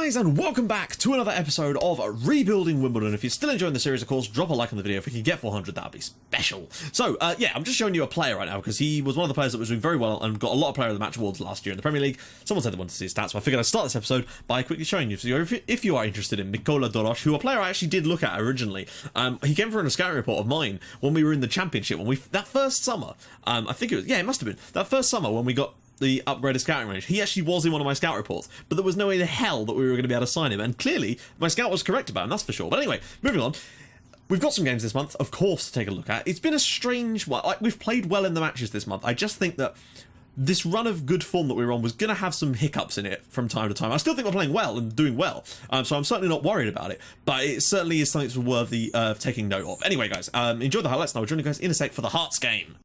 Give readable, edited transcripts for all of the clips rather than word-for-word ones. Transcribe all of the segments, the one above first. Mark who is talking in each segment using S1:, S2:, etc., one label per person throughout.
S1: guys, and welcome back to another episode of Rebuilding Wimbledon. If you're still enjoying the series, of course, drop a like on the video. If we can get 400, that'd be special. So, yeah, I'm just showing you a player right now because he was one of the players that was doing very well and got a lot of Player of the Match awards last year in the Premier League. Someone said they wanted to see his stats, so I figured I'd start this episode by quickly showing you. So if you are interested in Mikola Dorosh, who a player I actually did look at originally, he came for a scouting report of mine when we were in the Championship, that first summer, I think it was, yeah, it must have been, that first summer when we got the upgraded scouting range. He actually was in one of my scout reports, but there was no way in hell that we were going to be able to sign him, and clearly my scout was correct about him, that's for sure. But anyway, moving on. We've got some games this month, of course, to take a look at. It's been a strange one. Like, we've played well in the matches this month. I just think that this run of good form that we were on was going to have some hiccups in it from time to time. I still think we're playing well and doing well, so I'm certainly not worried about it, but it certainly is something that's worthy of taking note of. Anyway, guys, enjoy the highlights, and I'll join you guys in a sec for the Hearts game.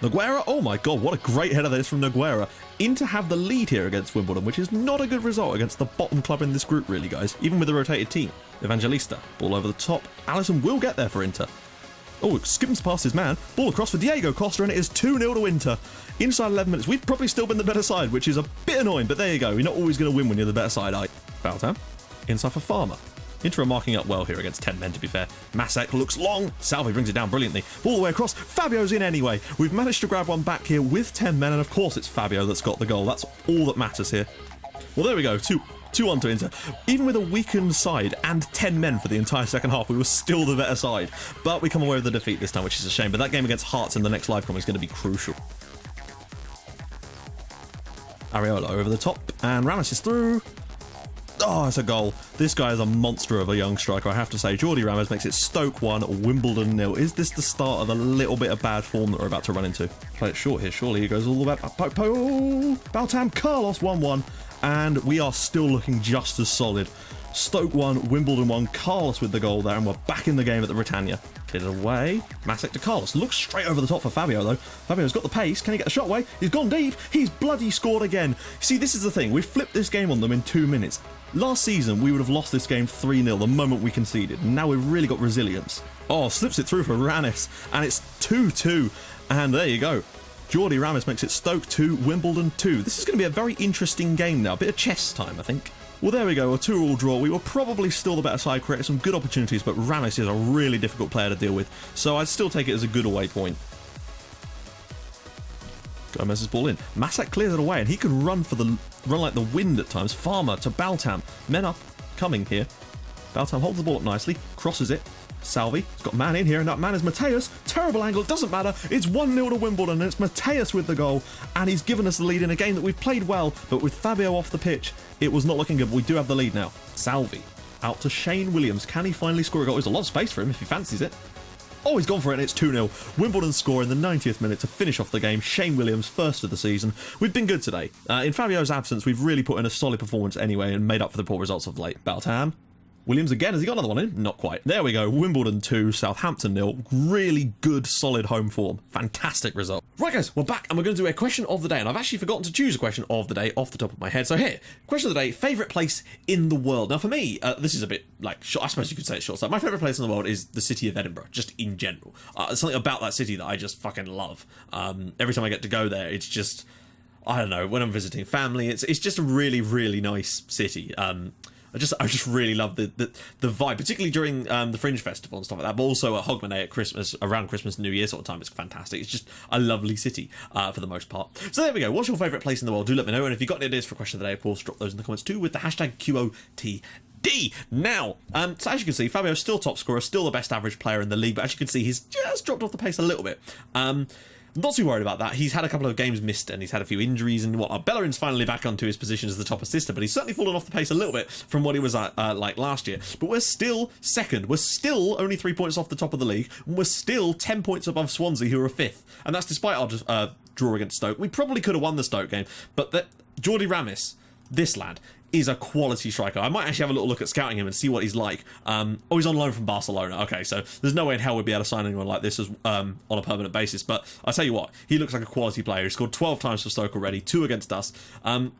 S1: Nogueira, oh my god, what a great header that is from Nogueira, in to have the lead here against Wimbledon, which is not a good result against the bottom club in this group really, guys, even with the rotated team. Evangelista, ball over the top, Alisson will get there for Inter. Oh, it skims past his man, ball across for Diego Costa, and it is 2-0 to Inter. Inside 11 minutes, we've probably still been the better side, which is a bit annoying, but there you go, you're not always going to win when you're the better side. Baltam, inside for Farmer. Inter are marking up well here against 10 men, to be fair. Masek looks long. Salvi brings it down brilliantly. All the way across. Fabio's in anyway. We've managed to grab one back here with 10 men, and of course it's Fabio that's got the goal. That's all that matters here. Well, there we go. 2-1 to Inter. Even with a weakened side and 10 men for the entire second half, we were still the better side. But we come away with the defeat this time, which is a shame. But that game against Hearts in the next live com is going to be crucial. Areola over the top, and Ramos is through. Oh, it's a goal. This guy is a monster of a young striker, I have to say. Jordi Ramos makes it Stoke 1, Wimbledon 0. Is this the start of a little bit of bad form that we're about to run into? Play it short here, surely. He goes all the way up. Baltam, Carlos 1-1. And we are still looking just as solid. Stoke 1, Wimbledon 1. Carlos with the goal there, and we're back in the game at the Britannia. Cleared it away. Masek to Carlos. Looks straight over the top for Fabio, though. Fabio's got the pace. Can he get the shot away? He's gone deep. He's bloody scored again. See, this is the thing. We flipped this game on them in 2 minutes. Last season, we would have lost this game 3-0 the moment we conceded. Now we've really got resilience. Oh, slips it through for Ranis, and it's 2-2. And there you go. Jordi Ramos makes it Stoke 2, Wimbledon 2. This is going to be a very interesting game now. A bit of chess time, I think. Well, there we go, a 2-2 draw. We were probably still the better side, created some good opportunities, but Ramos is a really difficult player to deal with, so I'd still take it as a good away point. Gomez's ball in. Masek clears it away, and he can run like the wind at times. Farmer to Baltam. Men up, coming here. Baltam holds the ball up nicely, crosses it. Salvi has got a man in here, and that man is Mateus. Terrible angle, it doesn't matter. It's 1-0 to Wimbledon, and it's Mateus with the goal, and he's given us the lead in a game that we've played well, but with Fabio off the pitch, it was not looking good, but we do have the lead now. Salvi out to Shane Williams. Can he finally score a goal? There's a lot of space for him if he fancies it. Oh, he's gone for it, and it's 2-0. Wimbledon score in the 90th minute to finish off the game. Shane Williams, first of the season. We've been good today. In Fabio's absence, we've really put in a solid performance anyway and made up for the poor results of late. Baltam. Williams again. Has he got another one in? Not quite. There we go. Wimbledon 2, Southampton 0. Really good, solid home form. Fantastic result. Right, guys, we're back, and we're going to do a question of the day, and I've actually forgotten to choose a question of the day off the top of my head. So here, question of the day, favourite place in the world. Now, for me, this is a bit, like, short, I suppose you could say it's short. So my favourite place in the world is the city of Edinburgh, just in general. There's something about that city that I just fucking love. Every time I get to go there, it's just, I don't know, when I'm visiting family, it's just a really, really nice city. I just really love the vibe, particularly during the Fringe Festival and stuff like that, but also at Hogmanay at Christmas, around Christmas, New Year sort of time. It's fantastic. It's just a lovely city for the most part. So there we go. What's your favourite place in the world? Do let me know, and if you've got any ideas for a question of the day, of course, drop those in the comments too with the hashtag QOTD. Now, so as you can see, Fabio's still top scorer, still the best average player in the league, but as you can see, he's just dropped off the pace a little bit. Not too worried about that. He's had a couple of games missed and he's had a few injuries and whatnot. Bellerin's finally back onto his position as the top assister, but he's certainly fallen off the pace a little bit from what he was at like last year. But we're still second. We're still only 3 points off the top of the league, and we're still 10 points above Swansea, who are fifth. And that's despite our draw against Stoke. We probably could have won the Stoke game, but Jordi Ramos, this lad, is a quality striker. I might actually have a little look at scouting him and see what he's like. Oh, he's on loan from Barcelona. Okay, so there's no way in hell we'd be able to sign anyone like this as, on a permanent basis. But I'll tell you what, he looks like a quality player. He scored 12 times for Stoke already, 2 against us. I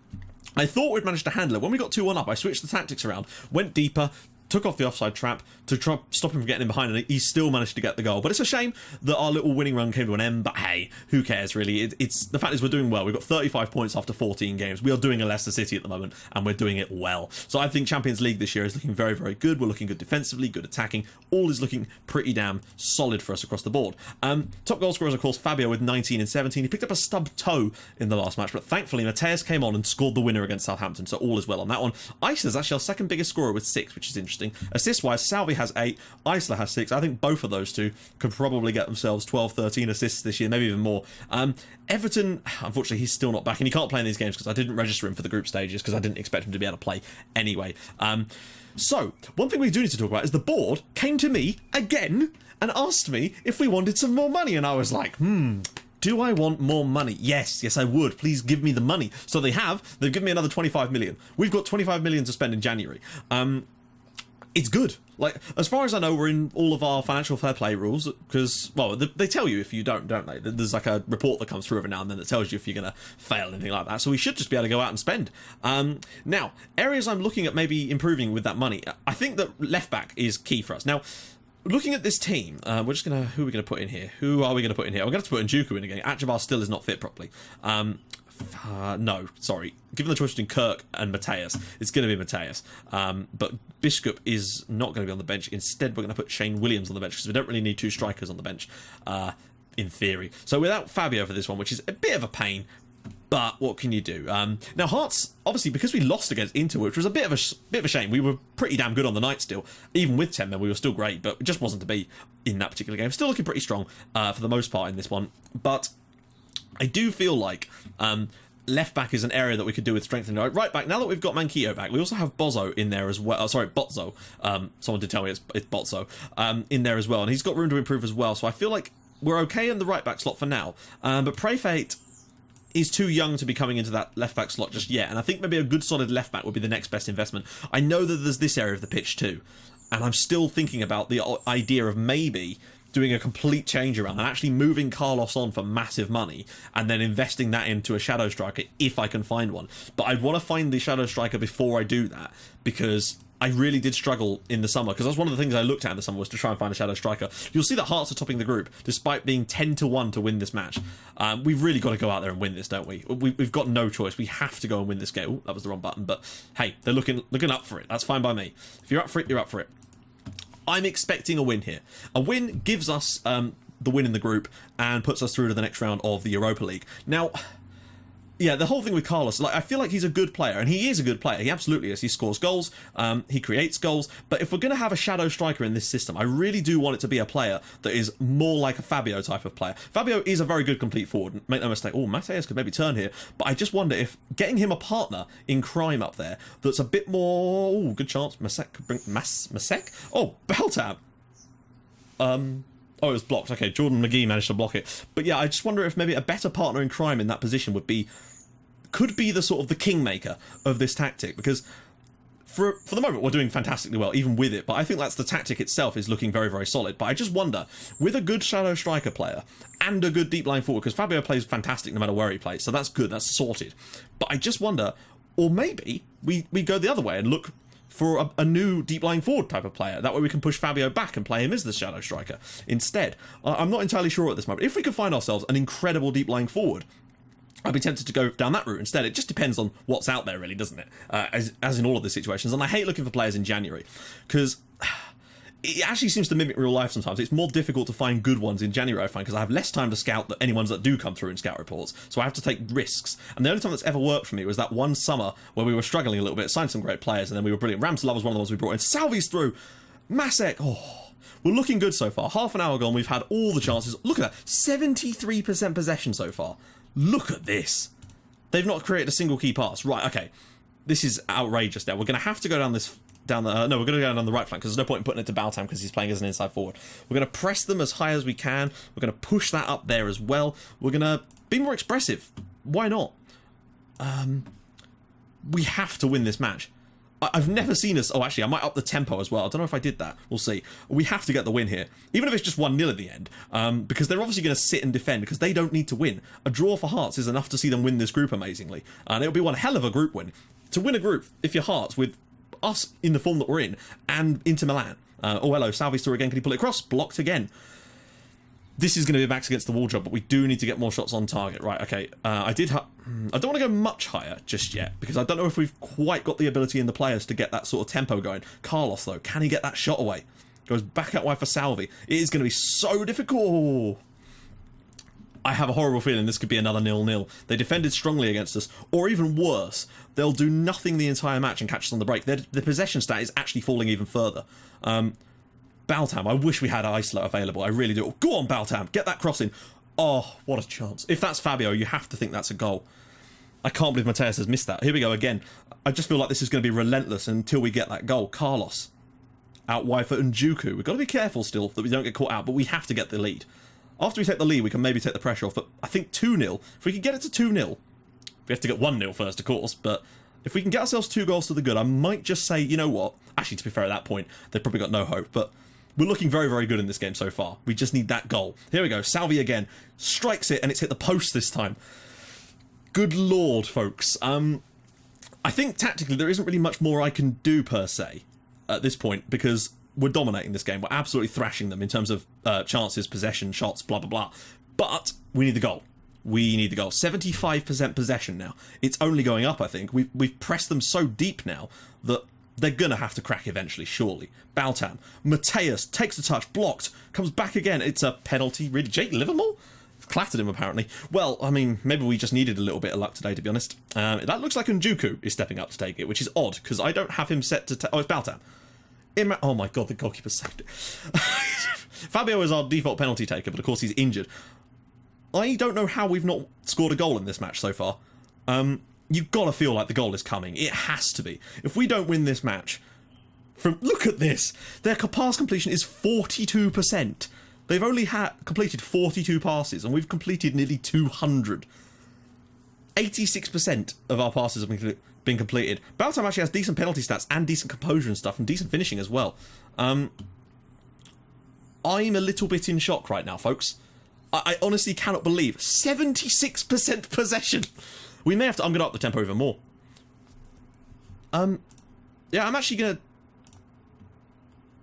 S1: thought we'd managed to handle it. When we got 2-1 up, I switched the tactics around, went deeper, took off the offside trap to try stop him from getting in behind, and he still managed to get the goal. But it's a shame that our little winning run came to an end, but hey, who cares really? It's the fact is we're doing well. We've got 35 points after 14 games. We are doing a Leicester City at the moment, and we're doing it well. So I think Champions League this year is looking very, very good. We're looking good defensively, good attacking. All is looking pretty damn solid for us across the board. Top goal scorers, of course, Fabio with 19 and 17. He picked up a stub toe in the last match, but thankfully Mateus came on and scored the winner against Southampton, so all is well on that one. Isler's actually our second biggest scorer with 6, which is interesting. Assist-wise, Salvi has 8, Isler has 6. I think both of those two could probably get themselves 12, 13 assists this year, maybe even more. Everton, unfortunately, he's still not back, and he can't play in these games because I didn't register him for the group stages because I didn't expect him to be able to play anyway. So, one thing we do need to talk about is the board came to me again and asked me if we wanted some more money, and I was like, do I want more money? Yes, I would. Please give me the money. So they have. They've given me another 25 million. We've got 25 million to spend in January. It's good. Like, as far as I know, we're in all of our financial fair play rules, because, well, they tell you if you don't they? There's like a report that comes through every now and then that tells you if you're going to fail, anything like that. So we should just be able to go out and spend. Now, areas I'm looking at maybe improving with that money, I think that left back is key for us. Now, looking at this team, we're just going to... Who are we going to put in here? Who are we going to put in here? We're going to have to put Njuku in again. Achabar still is not fit properly. No, sorry. Given the choice between Kirk and Mateus, it's going to be Mateus. But Biskup is not going to be on the bench. Instead, we're going to put Shane Williams on the bench because we don't really need 2 strikers on the bench, in theory. So without Fabio for this one, which is a bit of a pain, but what can you do? Now Hearts, obviously, because we lost against Inter, which was a bit of a shame. We were pretty damn good on the night still. Even with 10 men, we were still great, but it just wasn't to be in that particular game. Still looking pretty strong for the most part in this one, but I do feel like left back is an area that we could do with strengthening. Right back, now that we've got Manquillo back, we also have Bozo in there as well. Sorry, Botzo. Someone did tell me it's Botzo in there as well, and he's got room to improve as well. So I feel like we're okay in the right back slot for now. But Pray Fate is too young to be coming into that left back slot just yet, and I think maybe a good solid left back would be the next best investment. I know that there's this area of the pitch too, and I'm still thinking about the idea of maybe doing a complete change around and actually moving Carlos on for massive money and then investing that into a shadow striker if I can find one. But I'd want to find the shadow striker before I do that, because I really did struggle in the summer, because that's one of the things I looked at in the summer, was to try and find a shadow striker. You'll see that Hearts are topping the group despite being 10-1 to win this match. We've really got to go out there and win this, don't we? We've got no choice. We have to go and win this game. Ooh, that was the wrong button, but hey, they're looking up for it. That's fine by me. If you're up for it, you're up for it. I'm expecting a win here. A win gives us the win in the group and puts us through to the next round of the Europa League. Now, yeah, the whole thing with Carlos, like, I feel like he's a good player, and he is a good player. He absolutely is. He scores goals, he creates goals, but if we're going to have a shadow striker in this system, I really do want it to be a player that is more like a Fabio type of player. Fabio is a very good complete forward, make no mistake. Oh, Mateus could maybe turn here, but I just wonder if getting him a partner in crime up there that's a bit more... Oh, good chance. Masek could bring... Masek? Oh, Beltab. Oh, it was blocked. Okay, Jordan McGee managed to block it. But yeah, I just wonder if maybe a better partner in crime in that position could be the sort of the kingmaker of this tactic, because for the moment we're doing fantastically well even with it, but I think that's the tactic itself is looking very, very solid. But I just wonder, with a good shadow striker player and a good deep line forward, because Fabio plays fantastic no matter where he plays, so that's good, that's sorted. But I just wonder, or maybe we go the other way and look for a new deep line forward type of player. That way we can push Fabio back and play him as the shadow striker instead. I'm not entirely sure at this moment. If we could find ourselves an incredible deep line forward, I'd be tempted to go down that route instead. It just depends on what's out there, really, doesn't it? As in all of these situations. And I hate looking for players in January, because it actually seems to mimic real life sometimes. It's more difficult to find good ones in January, I find, because I have less time to scout any ones that do come through in scout reports. So I have to take risks. And the only time that's ever worked for me was that one summer where we were struggling a little bit, signed some great players, and then we were brilliant. Ramsdale was one of the ones we brought in. Salvi's through. Masek. Oh, we're looking good so far. Half an hour gone, we've had all the chances. Look at that. 73% possession so far. Look at this. They've not created a single key pass. Right, okay. This is outrageous now. We're going to have to go down this... we're going to go down the right flank, because there's no point in putting it to Baltam because he's playing as an inside forward. We're going to press them as high as we can. We're going to push that up there as well. We're going to be more expressive. Why not? We have to win this match. I've never seen us... Oh, actually, I might up the tempo as well. I don't know if I did that. We'll see. We have to get the win here. Even if it's just 1-0 at the end. Because they're obviously going to sit and defend, because they don't need to win. A draw for Hearts is enough to see them win this group amazingly. And it'll be one hell of a group win. To win a group, if you're Hearts, with us in the form that we're in, and Inter Milan. Oh, hello, Salvi's through again. Can he pull it across? Blocked again. This is going to be a backs against the wall job, but we do need to get more shots on target. Right, okay. I don't want to go much higher just yet, because I don't know if we've quite got the ability in the players to get that sort of tempo going. Carlos, though, can he get that shot away? Goes back out wide for Salvi. It is going to be so difficult. I have a horrible feeling this could be another 0-0. They defended strongly against us, or even worse, they'll do nothing the entire match and catch us on the break. The possession stat is actually falling even further. Baltam, I wish we had Isla available. I really do. Go on, Baltam, get that crossing. Oh, what a chance. If that's Fabio, you have to think that's a goal. I can't believe Mateus has missed that. Here we go again. I just feel like this is going to be relentless until we get that goal. Carlos, out wide for Njuku. We've got to be careful still that we don't get caught out, but we have to get the lead. After we take the lead, we can maybe take the pressure off, but I think 2-0. If we can get it to 2-0, we have to get 1-0 first, of course, but if we can get ourselves 2 goals to the good, I might just say, you know what? Actually, to be fair, at that point, they've probably got no hope, but we're looking very, very good in this game so far. We just need that goal. Here we go. Salvi again. Strikes it, and it's hit the post this time. Good lord, folks. I think tactically there isn't really much more I can do, per se, at this point, because we're dominating this game. We're absolutely thrashing them in terms of chances, possession, shots, blah, blah, blah. But we need the goal. We need the goal. 75% possession now. It's only going up, I think. We've pressed them so deep now that they're going to have to crack eventually, surely. Baltam. Mateus takes the touch, blocked, comes back again. It's a penalty. Really? Jake Livermore? Clattered him, apparently. Well, I mean, maybe we just needed a little bit of luck today, to be honest. That looks like Njuku is stepping up to take it, which is odd, because I don't have him set to take... Oh, it's Baltam. Oh my god, the goalkeeper saved it. Fabio is our default penalty taker, but of course he's injured. I don't know how we've not scored a goal in this match so far. You've got to feel like the goal is coming. It has to be. If we don't win this match... Look at this! Their pass completion is 42%. They've only completed 42 passes, and we've completed nearly 200. 86% of our passes have been completed. Baltam actually has decent penalty stats and decent composure and stuff, and decent finishing as well. I'm a little bit in shock right now, folks. I honestly cannot believe 76% possession. We may have to. I'm going to up the tempo even more. Yeah, I'm actually going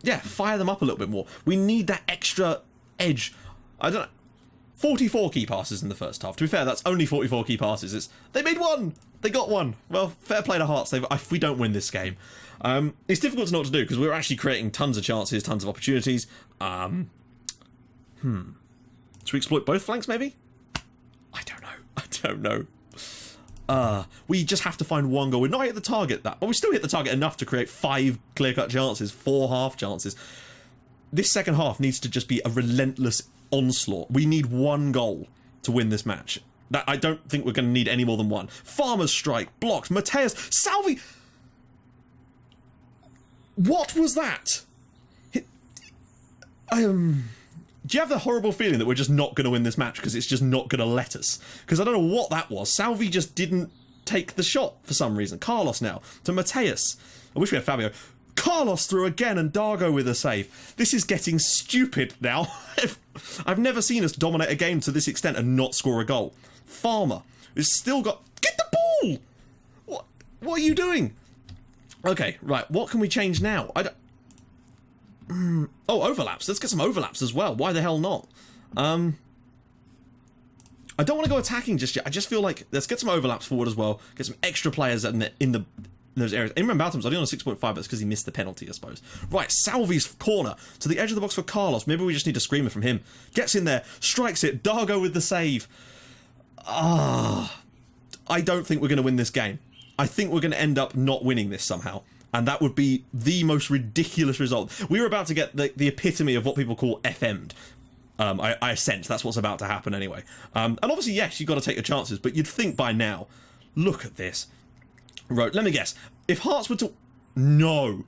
S1: to fire them up a little bit more. We need that extra edge. I don't know. 44 key passes in the first half. To be fair, that's only 44 key passes. They made one. They got one. Well, fair play to Hearts. If we don't win this game, it's difficult to know what to do because we're actually creating tons of chances, tons of opportunities. Should we exploit both flanks, maybe? I don't know. We just have to find one goal. We're not hit the target but we still hit the target enough to create 5 clear-cut chances, 4 half chances. This second half needs to just be a relentless onslaught. We need 1 goal to win this match. I don't think we're going to need any more than 1. Farmer's strike, blocked, Mateus, Salvi! What was that? Do you have the horrible feeling that we're just not going to win this match because it's just not going to let us? Because I don't know what that was. Salvi just didn't take the shot for some reason. Carlos now to Mateus. I wish we had Fabio. Carlos through again and Dargo with a save. This is getting stupid now. I've never seen us dominate a game to this extent and not score a goal. Farmer has still got... Get the ball! What are you doing? Okay, right. What can we change now? Oh, overlaps. Let's get some overlaps as well. Why the hell not? I don't want to go attacking just yet. I just feel like let's get some overlaps forward as well. Get some extra players in those areas. Imran Baltam's only on a 6.5, but it's because he missed the penalty, I suppose. Right, Salvi's corner to the edge of the box for Carlos. Maybe we just need a screamer from him. Gets in there, strikes it. Dargo with the save. I don't think we're going to win this game. I think we're going to end up not winning this somehow. And that would be the most ridiculous result. We were about to get the epitome of what people call FM'd. I sense that's what's about to happen anyway. And obviously, yes, you've got to take your chances, but you'd think by now, look at this. Right, let me guess. If Hearts were to... No.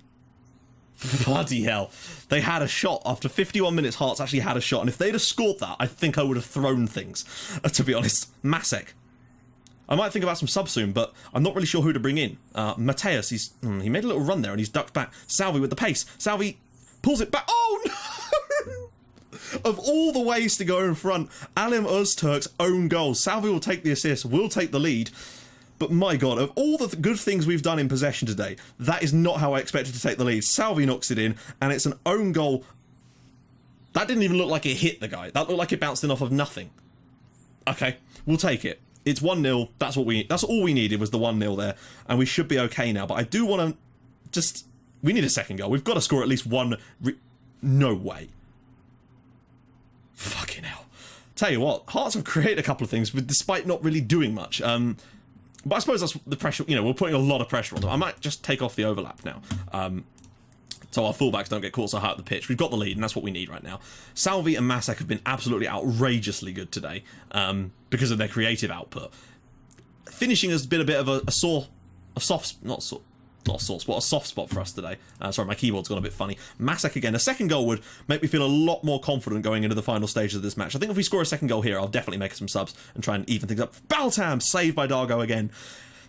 S1: Bloody hell. They had a shot. After 51 minutes, Hearts actually had a shot. And if they'd have scored that, I think I would have thrown things, to be honest. Masek. I might think about some subs soon, but I'm not really sure who to bring in. Mateus, he made a little run there and he's ducked back. Salvi with the pace. Salvi pulls it back. Oh, no! Of all the ways to go in front, Alim Öztürk's own goal. Salvi will take the assist, will take the lead. But my God, of all the good things we've done in possession today, that is not how I expected to take the lead. Salvi knocks it in, and it's an own goal. That didn't even look like it hit the guy. That looked like it bounced in off of nothing. Okay, we'll take it. It's 1-0. That's all we needed was the 1-0 there, and we should be okay now. But I do want to we need a second goal. We've got to score at least one. No way. Fucking hell. Tell you what, Hearts have created a couple of things, despite not really doing much. But I suppose that's the pressure. You know, we're putting a lot of pressure on them. I might just take off the overlap now. So our fullbacks don't get caught so high up the pitch. We've got the lead, and that's what we need right now. Salvi and Masek have been absolutely outrageously good today because of their creative output. Finishing has been a bit of a soft spot for us today. Sorry, my keyboard's gone a bit funny. Masek again. A second goal would make me feel a lot more confident going into the final stages of this match. I think if we score a second goal here, I'll definitely make some subs and try and even things up. Baltam saved by Dargo again.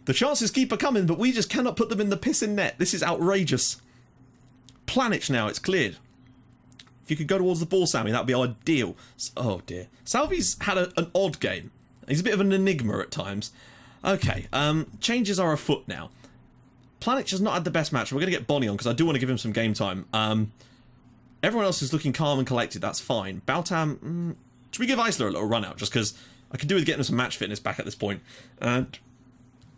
S1: The chances keep coming, but we just cannot put them in the pissing net. This is outrageous. Planic now, it's cleared. If you could go towards the ball, Sammy, that'd be ideal. Oh dear. Salvi's had an odd game. He's a bit of an enigma at times. Okay, changes are afoot now. Planic has not had the best match. We're going to get Bonnie on because I do want to give him some game time. Everyone else is looking calm and collected. That's fine. Baltam, should we give Eisler a little run out just because I could do with getting him some match fitness back at this point. And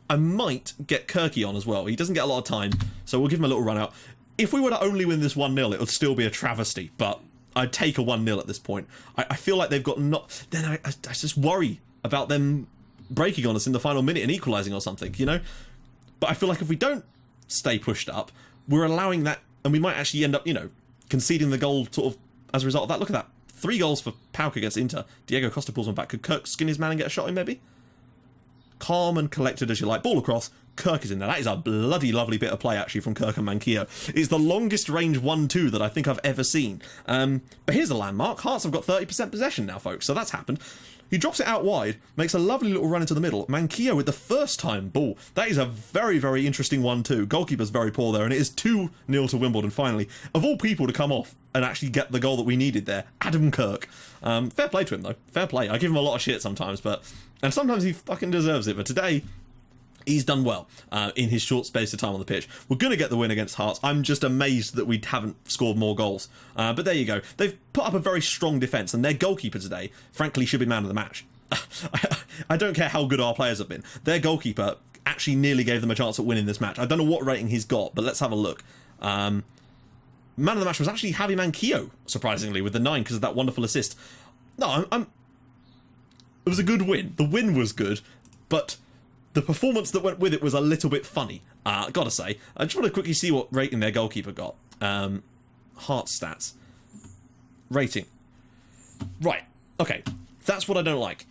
S1: I might get Kirky on as well. He doesn't get a lot of time, so we'll give him a little run out. If we were to only win this 1-0, it would still be a travesty, but I'd take a 1-0 at this point. I feel like they've got not... Then I just worry about them breaking on us in the final minute and equalising or something, you know? But I feel like if we don't stay pushed up, we're allowing that, and we might actually end up, you know, conceding the goal sort of as a result of that. Look at that. 3 goals for Pauk against Inter. Diego Costa pulls one back. Could Kirk skin his man and get a shot in, maybe? Calm and collected as you like. Ball across. Kirk is in there. That is a bloody lovely bit of play, actually, from Kirk and Manquillo. It's the longest range 1-2 that I think I've ever seen. But here's a landmark. Hearts have got 30% possession now, folks, so that's happened. He drops it out wide, makes a lovely little run into the middle. Manquillo with the first time ball. That is a very, very interesting 1-2. Goalkeeper's very poor there, and it is 2-0 to Wimbledon, finally. Of all people to come off and actually get the goal that we needed there, Adam Kirk. Fair play to him, though. Fair play. I give him a lot of shit sometimes, and sometimes he fucking deserves it, but today... he's done well in his short space of time on the pitch. We're going to get the win against Hearts. I'm just amazed that we haven't scored more goals. But there you go. They've put up a very strong defence, and their goalkeeper today, frankly, should be man of the match. I don't care how good our players have been. Their goalkeeper actually nearly gave them a chance at winning this match. I don't know what rating he's got, but let's have a look. Man of the match was actually Javi Manquillo, surprisingly, with the 9 because of that wonderful assist. No, it was a good win. The win was good, but... the performance that went with it was a little bit funny, gotta say. I just want to quickly see what rating their goalkeeper got. Heart stats. Rating. Right, okay. That's what I don't like.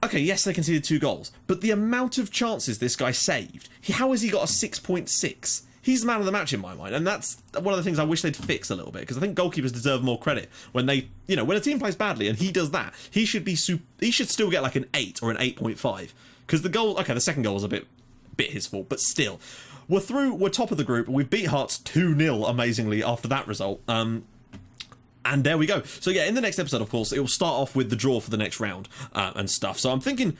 S1: Okay, yes, they conceded 2 goals, but the amount of chances this guy saved, how has he got a 6.6? He's the man of the match in my mind, and that's one of the things I wish they'd fix a little bit, because I think goalkeepers deserve more credit when they, you know, when a team plays badly and he does that, he should still get like an 8 or an 8.5. Because the goal, okay, the second goal was a bit his fault, but still. We're through, we're top of the group, we beat Hearts 2-0, amazingly, after that result. And there we go. So yeah, in the next episode, of course, it will start off with the draw for the next round and stuff. So I'm thinking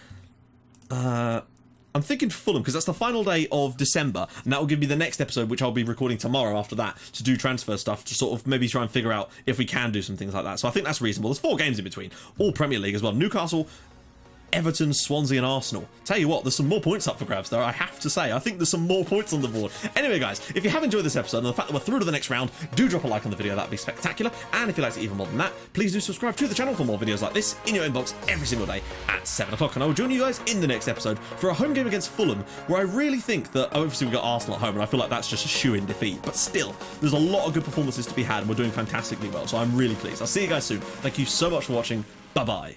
S1: Fulham, because that's the final day of December, and that will give me the next episode, which I'll be recording tomorrow after that, to do transfer stuff, to sort of maybe try and figure out if we can do some things like that. So I think that's reasonable. There's 4 games in between, all Premier League as well. Newcastle, Everton, Swansea and Arsenal. Tell you what, there's some more points up for grabs though, I have to say. I think there's some more points on the board. Anyway guys, if you have enjoyed this episode and the fact that we're through to the next round, do drop a like on the video, that'd be spectacular. And if you liked it even more than that, please do subscribe to the channel for more videos like this in your inbox every single day at 7 o'clock. And I will join you guys in the next episode for a home game against Fulham, where I really think that, obviously we've got Arsenal at home, and I feel like that's just a shoo-in defeat. But still, there's a lot of good performances to be had, and we're doing fantastically well, so I'm really pleased. I'll see you guys soon. Thank you so much for watching. Bye-bye.